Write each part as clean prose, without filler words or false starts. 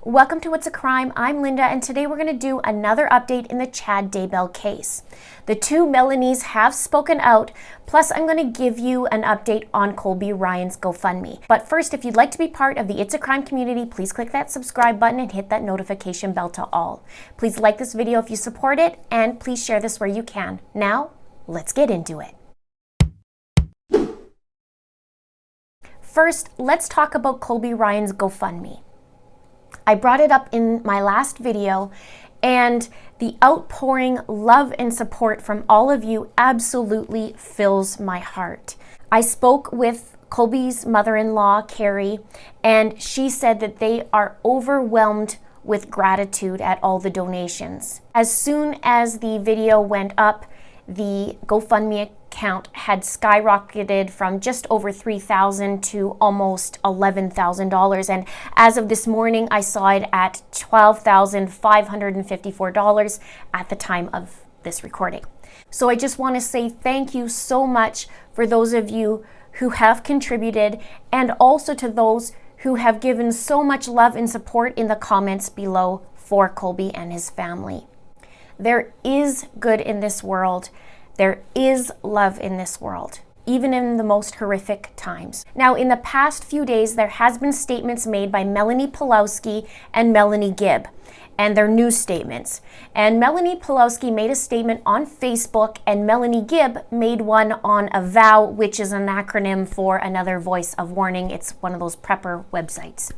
Welcome to What's a Crime. I'm Linda, and today we're going to do another update in the Chad Daybell case. The two Melanies have spoken out, plus I'm going to give you an update on Colby Ryan's GoFundMe. But first, if you'd like to be part of the It's a Crime community, please click that subscribe button and hit that notification bell to all. Please like this video if you support it, and please share this where you can. Now, let's get into it. First, let's talk about Colby Ryan's GoFundMe. I brought it up in my last video, and the outpouring love and support from all of you absolutely fills my heart. I spoke with Colby's mother-in-law, Carrie, and she said that they are overwhelmed with gratitude at all the donations. As soon as the video went up, the GoFundMe account had skyrocketed from just over $3,000 to almost $11,000, and as of this morning I saw it at $12,554 at the time of this recording. So I just want to say thank you so much for those of you who have contributed, and also to those who have given so much love and support in the comments below for Colby and his family. There is good in this world. There is love in this world, even in the most horrific times. Now, in the past few days, there has been statements made by MELANI PAWLOWSKI and Melanie Gibb, and their news statements. And Melanie PAWLOWSKI made a statement on Facebook, and Melanie Gibb made one on AVOW, which is an acronym for Another Voice of Warning. It's one of those prepper websites.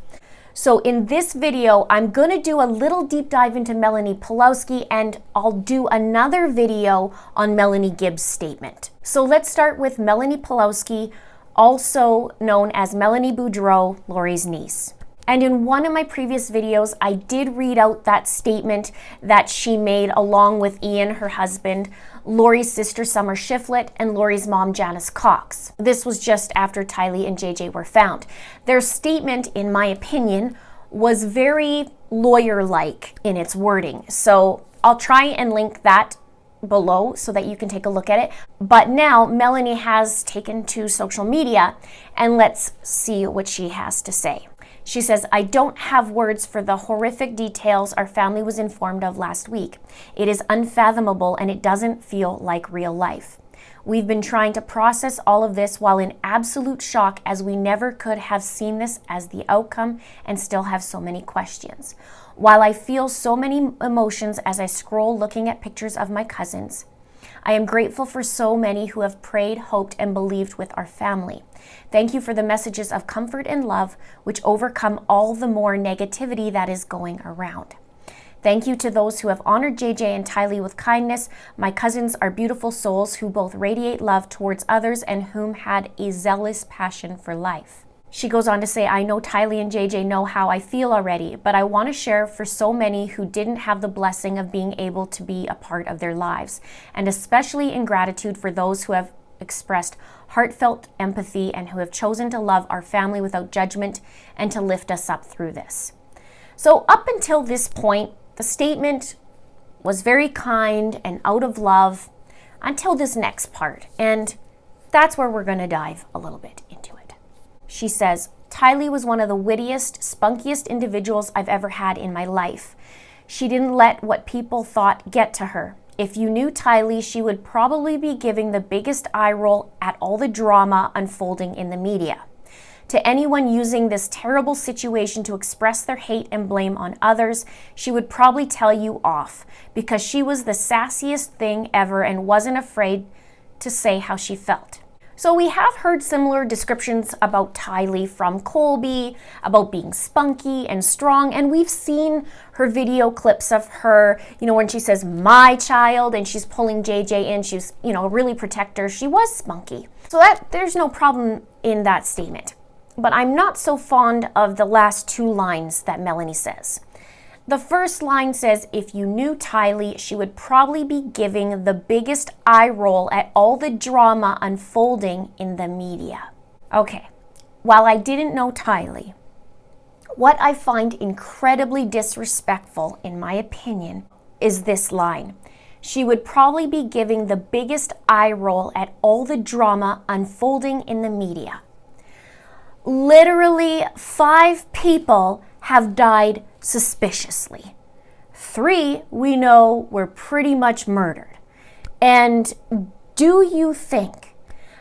So in this video, I'm going to do a little deep dive into Melanie PAWLOWSKI, and I'll do another video on Melanie Gibb's statement. So let's start with Melanie PAWLOWSKI, also known as Melanie Boudreaux, Lori's niece. And in one of my previous videos, I did read out that statement that she made along with Ian, her husband, Lori's sister Summer Shiflett, and Lori's mom Janice Cox. This was just after Tylee and JJ were found. Their statement, in my opinion, was very lawyer-like in its wording. So I'll try and link that below so that you can take a look at it. But now Melanie has taken to social media, and let's see what she has to say. She says, "I don't have words for the horrific details our family was informed of last week. It is unfathomable, and it doesn't feel like real life. We've been trying to process all of this while in absolute shock, as we never could have seen this as the outcome and still have so many questions. While I feel so many emotions as I scroll looking at pictures of my cousins, I am grateful for so many who have prayed, hoped, and believed with our family. Thank you for the messages of comfort and love, which overcome all the more negativity that is going around. Thank you to those who have honored JJ and Tylee with kindness. My cousins are beautiful souls who both radiate love towards others and whom had a zealous passion for life." She goes on to say, "I know Tylee and JJ know how I feel already, but I want to share for so many who didn't have the blessing of being able to be a part of their lives, and especially in gratitude for those who have expressed heartfelt empathy and who have chosen to love our family without judgment and to lift us up through this." So up until this point, the statement was very kind and out of love until this next part, and that's where we're going to dive a little bit into it. She says, "Tylee was one of the wittiest, spunkiest individuals I've ever had in my life. She didn't let what people thought get to her. If you knew Tylee, she would probably be giving the biggest eye roll at all the drama unfolding in the media. To anyone using this terrible situation to express their hate and blame on others, she would probably tell you off, because she was the sassiest thing ever and wasn't afraid to say how she felt." So we have heard similar descriptions about Tylee from Colby, about being spunky and strong, and we've seen her video clips of her, when she says, "my child," and she's pulling JJ in, she's, really protect her. She was spunky. So there's no problem in that statement. But I'm not so fond of the last two lines that Melanie says. The first line says, "If you knew Tylee, she would probably be giving the biggest eye roll at all the drama unfolding in the media." Okay, while I didn't know Tylee, what I find incredibly disrespectful, in my opinion, is this line. She would probably be giving the biggest eye roll at all the drama unfolding in the media. Literally 5 people have died suspiciously. 3 we know were pretty much murdered. And do you think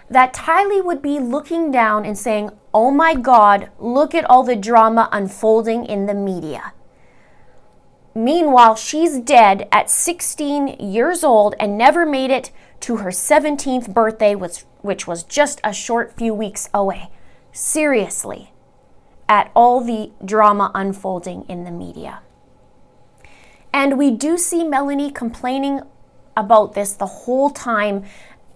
that Tylee would be looking down and saying, "Oh my God, look at all the drama unfolding in the media"? Meanwhile, she's dead at 16 years old and never made it to her 17th birthday, which was just a short few weeks away. Seriously, at all the drama unfolding in the media. And we do see Melanie complaining about this the whole time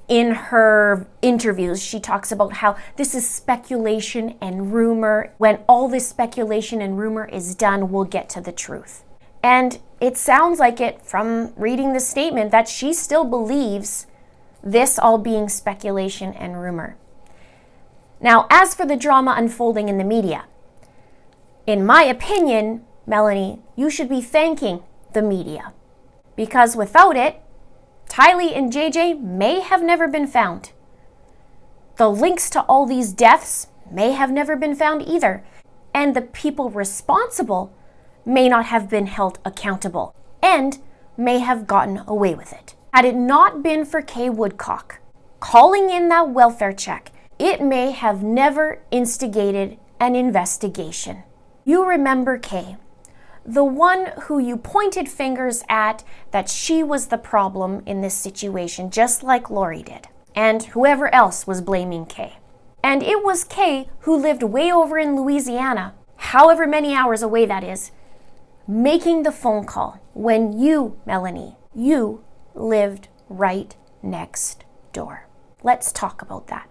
in her interviews. She talks about how this is speculation and rumor. When all this speculation and rumor is done, we'll get to the truth. And it sounds like it from reading the statement that she still believes this all being speculation and rumor. Now, as for the drama unfolding in the media, in my opinion, Melanie, you should be thanking the media, because without it, Tylee and JJ may have never been found. The links to all these deaths may have never been found either, and the people responsible may not have been held accountable and may have gotten away with it. Had it not been for Kay Woodcock calling in that welfare check, it may have never instigated an investigation. You remember Kay, the one who you pointed fingers at that she was the problem in this situation, just like Lori did, and whoever else was blaming Kay. And it was Kay who lived way over in Louisiana, however many hours away that is, making the phone call when you, Melanie, you lived right next door. Let's talk about that.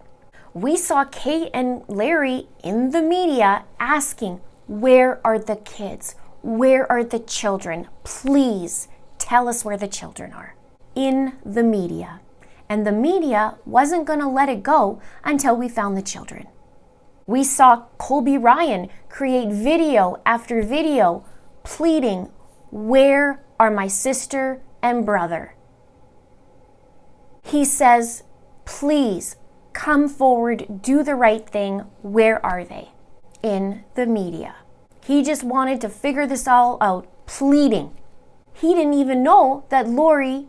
We saw Kay and Larry in the media asking, "Where are the kids? Where are the children? Please tell us where the children are." In the media. And the media wasn't going to let it go until we found the children. We saw Colby Ryan create video after video pleading, "Where are my sister and brother?" He says, "Please come forward, do the right thing. Where are they?" In the media. He just wanted to figure this all out, pleading. He didn't even know that Lori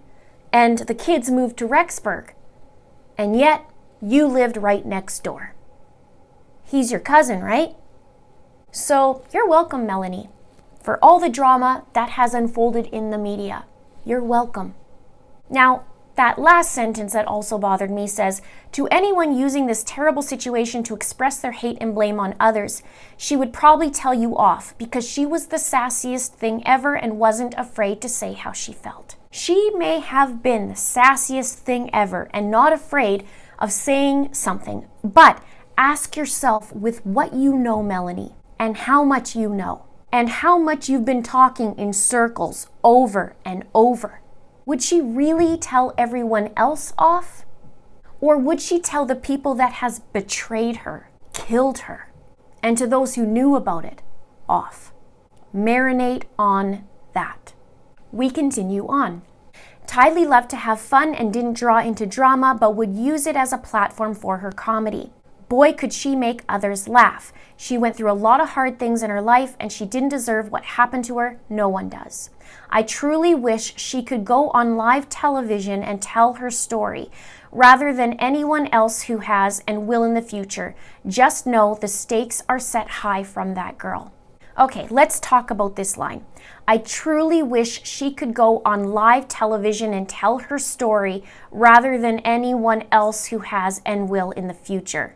and the kids moved to Rexburg. And yet, you lived right next door. He's your cousin, right? So, you're welcome, Melanie, for all the drama that has unfolded in the media. You're welcome. Now, that last sentence that also bothered me says, "To anyone using this terrible situation to express their hate and blame on others, she would probably tell you off because she was the sassiest thing ever and wasn't afraid to say how she felt." She may have been the sassiest thing ever and not afraid of saying something, but ask yourself with what you know, Melanie, and how much you know, and how much you've been talking in circles over and over. Would she really tell everyone else off? Or would she tell the people that has betrayed her, killed her, and to those who knew about it, off? Marinate on that. We continue on. Tylee loved to have fun and didn't draw into drama, but would use it as a platform for her comedy. Boy, could she make others laugh. She went through a lot of hard things in her life, and she didn't deserve what happened to her. No one does. I truly wish she could go on live television and tell her story, rather than anyone else who has and will in the future. Just know the stakes are set high from that girl. Okay, let's talk about this line. I truly wish she could go on live television and tell her story, rather than anyone else who has and will in the future.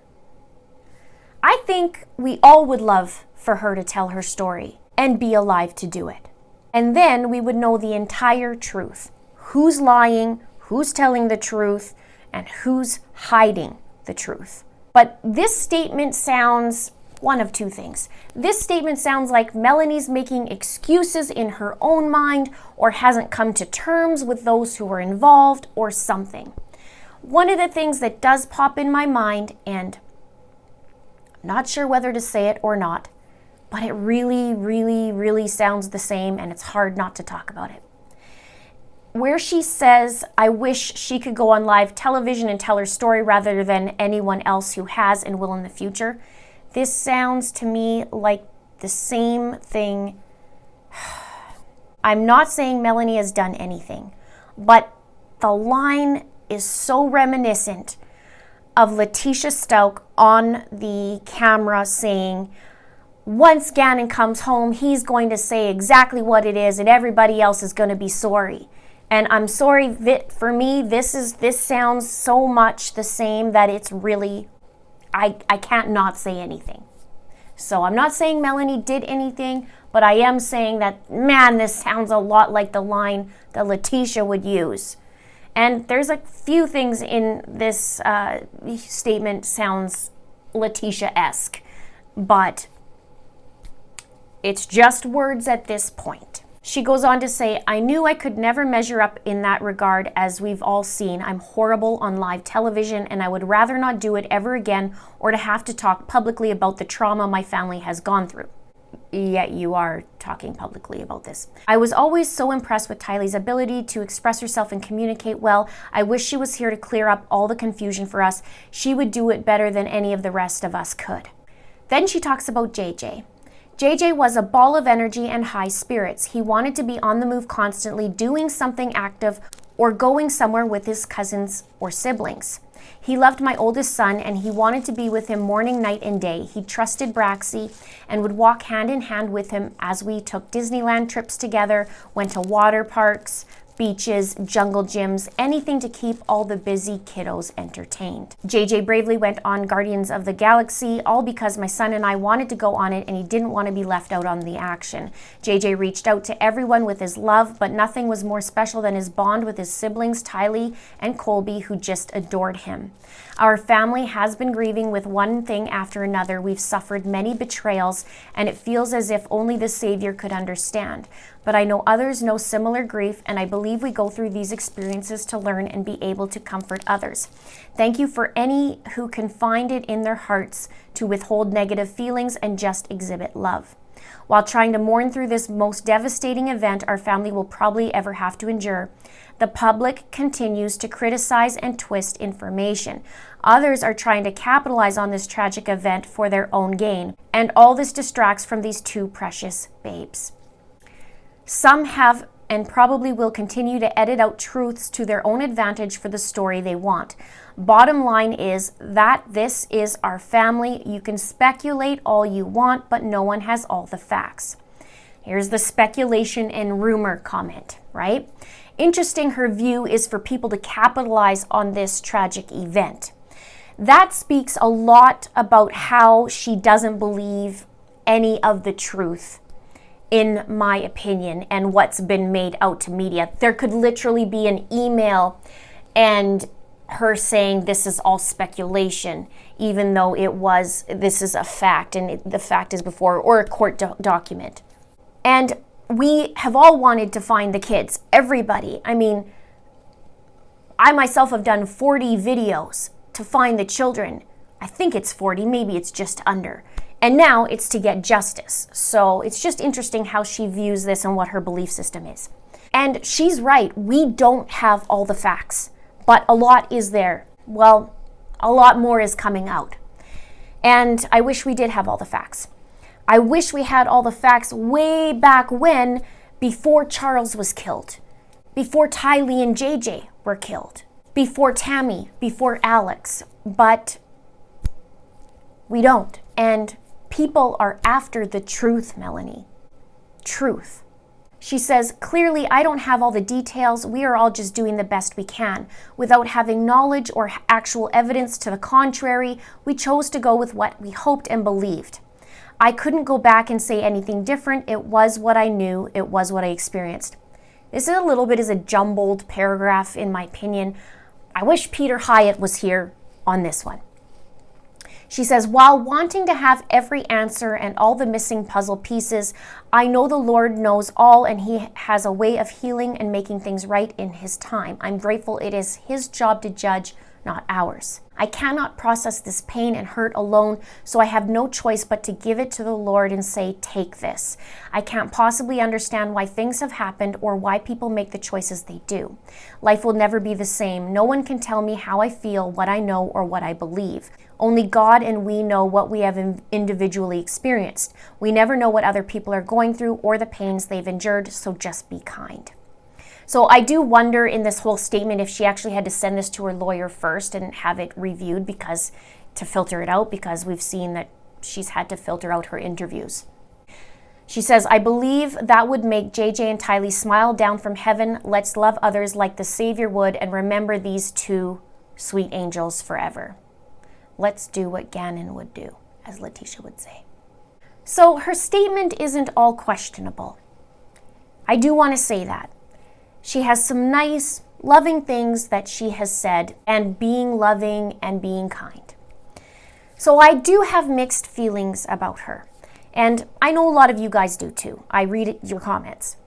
I think we all would love for her to tell her story and be alive to do it. And then we would know the entire truth. Who's lying, who's telling the truth, and who's hiding the truth. But this statement sounds one of two things. This statement sounds like Melanie's making excuses in her own mind, or hasn't come to terms with those who were involved, or something. One of the things that does pop in my mind, and I'm not sure whether to say it or not, but it really sounds the same, and it's hard not to talk about it. Where she says, I wish she could go on live television and tell her story rather than anyone else who has and will in the future. This sounds to me like the same thing I'm not saying Melanie has done anything, but the line is so reminiscent of Letitia Stauch on the camera saying, once Gannon comes home, he's going to say exactly what it is and everybody else is going to be sorry. And I'm sorry, for me, this sounds so much the same that it's really, I can't not say anything. So I'm not saying Melanie did anything, but I am saying that, man, this sounds a lot like the line that Letitia would use. And there's a few things in this statement sounds Letitia-esque, but it's just words at this point. She goes on to say, I knew I could never measure up in that regard, as we've all seen. I'm horrible on live television, and I would rather not do it ever again or to have to talk publicly about the trauma my family has gone through. Yet you are talking publicly about this. I was always so impressed with Tylee's ability to express herself and communicate well. I wish she was here to clear up all the confusion for us. She would do it better than any of the rest of us could. Then she talks about JJ. JJ was a ball of energy and high spirits. He wanted to be on the move constantly, doing something active or going somewhere with his cousins or siblings. He loved my oldest son and he wanted to be with him morning, night, and day. He trusted Braxy and would walk hand in hand with him as we took Disneyland trips together, went to water parks, beaches, jungle gyms, anything to keep all the busy kiddos entertained. JJ bravely went on Guardians of the Galaxy, all because my son and I wanted to go on it and he didn't want to be left out on the action. JJ reached out to everyone with his love, but nothing was more special than his bond with his siblings, Tylee and Colby, who just adored him. Our family has been grieving with one thing after another. We've suffered many betrayals, and it feels as if only the Savior could understand. But I know others know similar grief, and I believe we go through these experiences to learn and be able to comfort others. Thank you for any who can find it in their hearts to withhold negative feelings and just exhibit love. While trying to mourn through this most devastating event our family will probably ever have to endure, the public continues to criticize and twist information. Others are trying to capitalize on this tragic event for their own gain, and all this distracts from these two precious babes. Some have and probably will continue to edit out truths to their own advantage for the story they want. Bottom line is that this is our family. You can speculate all you want, but no one has all the facts. Here's the speculation and rumor comment, right? Interesting, her view is for people to capitalize on this tragic event. That speaks a lot about how she doesn't believe any of the truth, in my opinion, and what's been made out to media. There could literally be an email and her saying this is all speculation, even though this is a fact, and the fact is before, or a court document. And we have all wanted to find the kids, everybody. I mean, I myself have done 40 videos to find the children. I think it's 40, maybe it's just under. And now it's to get justice. So it's just interesting how she views this and what her belief system is. And she's right, we don't have all the facts, but a lot is there. Well, a lot more is coming out. And I wish we did have all the facts. I wish we had all the facts way back when, before Charles was killed, before Tylee and JJ were killed, before Tammy, before Alex, but we don't. And people are after the truth, Melanie. Truth. She says, clearly, I don't have all the details. We are all just doing the best we can. Without having knowledge or actual evidence to the contrary, we chose to go with what we hoped and believed. I couldn't go back and say anything different. It was what I knew. It was what I experienced. This is a little bit is a jumbled paragraph, in my opinion. I wish Peter Hyatt was here on this one. She says, while wanting to have every answer and all the missing puzzle pieces, I know the Lord knows all and he has a way of healing and making things right in his time. I'm grateful it is his job to judge, not ours. I cannot process this pain and hurt alone, so I have no choice but to give it to the Lord and say, take this. I can't possibly understand why things have happened or why people make the choices they do. Life will never be the same. No one can tell me how I feel, what I know, or what I believe. Only God and we know what we have individually experienced. We never know what other people are going through or the pains they've endured, so just be kind. So I do wonder in this whole statement if she actually had to send this to her lawyer first and have it reviewed to filter it out, because we've seen that she's had to filter out her interviews. She says, I believe that would make JJ and Tylee smile down from heaven. Let's love others like the Savior would and remember these two sweet angels forever. Let's do what Gannon would do, as Letitia would say. So her statement isn't all questionable. I do want to say that. She has some nice, loving things that she has said, and being loving and being kind. So I do have mixed feelings about her. And I know a lot of you guys do too. I read your comments.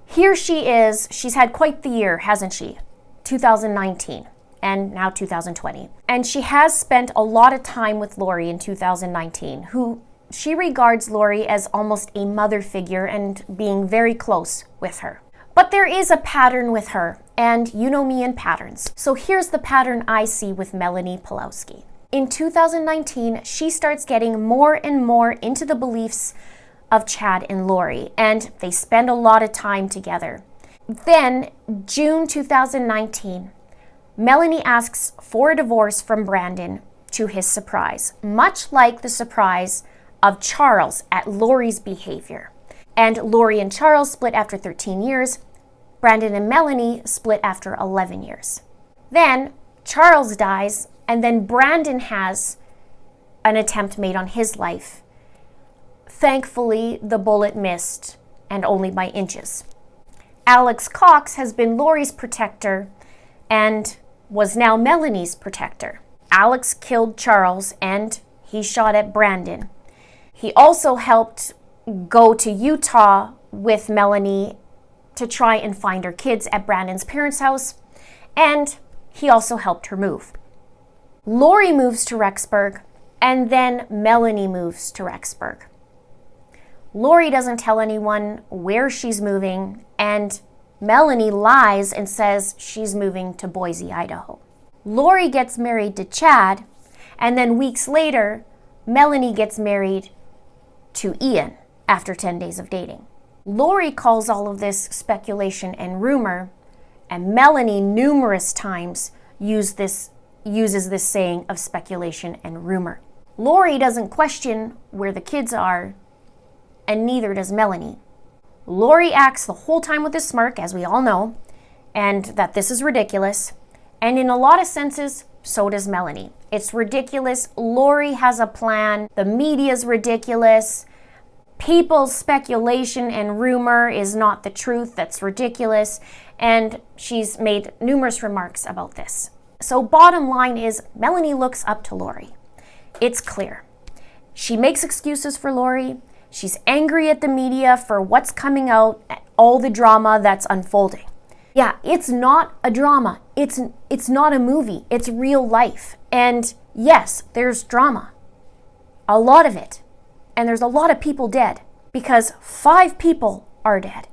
Here she is. She's had quite the year, hasn't she? 2019 and now 2020. And she has spent a lot of time with Lori in 2019, who she regards Lori as almost a mother figure and being very close with her. But there is a pattern with her, and you know me and patterns. So here's the pattern I see with MELANI PAWLOWSKI. In 2019, she starts getting more and more into the beliefs of Chad and Lori, and they spend a lot of time together. Then, June 2019, MELANI asks for a divorce from Brandon to his surprise, much like the surprise of Charles at Lori's behavior. And Lori and Charles split after 13 years. Brandon and MELANI split after 11 years. Then, Charles dies, and then Brandon has an attempt made on his life. Thankfully, the bullet missed, and only by inches. Alex Cox has been Lori's protector and was now MELANI's protector. Alex killed Charles, and he shot at Brandon. He also helped go to Utah with MELANI to try and find her kids at Brandon's parents' house, and he also helped her move. Lori moves to Rexburg, and then MELANI moves to Rexburg. Lori doesn't tell anyone where she's moving, and MELANI lies and says she's moving to Boise, Idaho. Lori gets married to Chad, and then weeks later, MELANI gets married to Ian after 10 days of dating. Lori calls all of this speculation and rumor, and MELANI numerous times uses this saying of speculation and rumor. Lori doesn't question where the kids are, and neither does MELANI. Lori acts the whole time with a smirk, as we all know, and that this is ridiculous. And in a lot of senses, so does MELANI. It's ridiculous. Lori has a plan. The media's ridiculous. People's speculation and rumor is not the truth. That's ridiculous. And she's made numerous remarks about this. So bottom line is, MELANI looks up to Lori. It's clear. She makes excuses for Lori. She's angry at the media for what's coming out, all the drama that's unfolding. Yeah, it's not a drama. It's not a movie. It's real life. And yes, there's drama. A lot of it. And there's a lot of people dead, because 5 people are dead.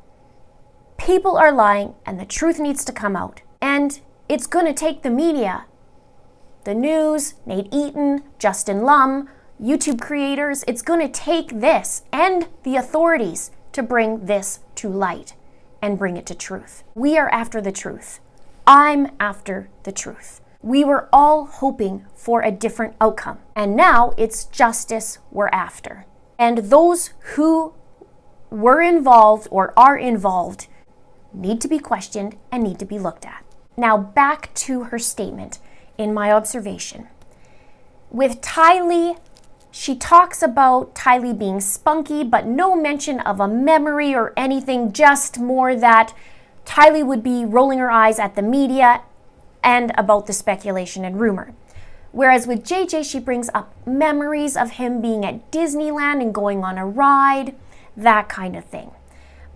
People are lying, and the truth needs to come out. And it's going to take the media, the news, Nate Eaton, Justin Lum, YouTube creators. It's going to take this and the authorities to bring this to light and bring it to truth. We are after the truth. I'm after the truth. We were all hoping for a different outcome, and now it's justice we're after. And those who were involved or are involved need to be questioned and need to be looked at. Now back to her statement. In my observation, with Tylee, she talks about Tylee being spunky, but no mention of a memory or anything, just more that Tylee would be rolling her eyes at the media and about the speculation and rumor. Whereas with JJ, she brings up memories of him being at Disneyland and going on a ride, that kind of thing.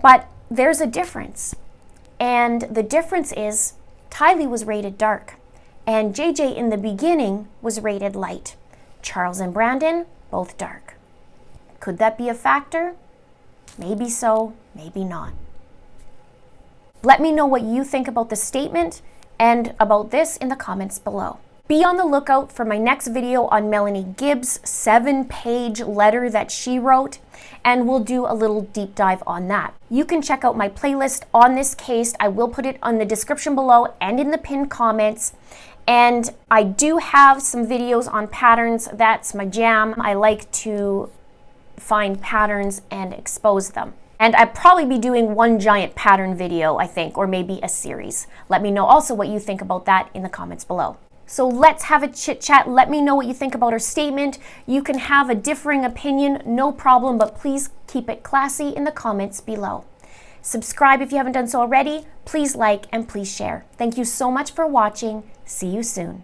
But there's a difference. And the difference is Tylee was rated dark, and JJ in the beginning was rated light. Charles and Brandon, both dark. Could that be a factor? Maybe so, maybe not. Let me know what you think about the statement and about this in the comments below. Be on the lookout for my next video on Melanie Gibbs' 7-page letter that she wrote, and we'll do a little deep dive on that. You can check out my playlist on this case. I will put it on the description below and in the pinned comments. And I do have some videos on patterns. That's my jam. I like to find patterns and expose them. And I'd probably be doing one giant pattern video, I think, or maybe a series. Let me know also what you think about that in the comments below. So let's have a chit chat. Let me know what you think about her statement. You can have a differing opinion, no problem, but please keep it classy in the comments below. Subscribe if you haven't done so already. Please like and please share. Thank you so much for watching. See you soon.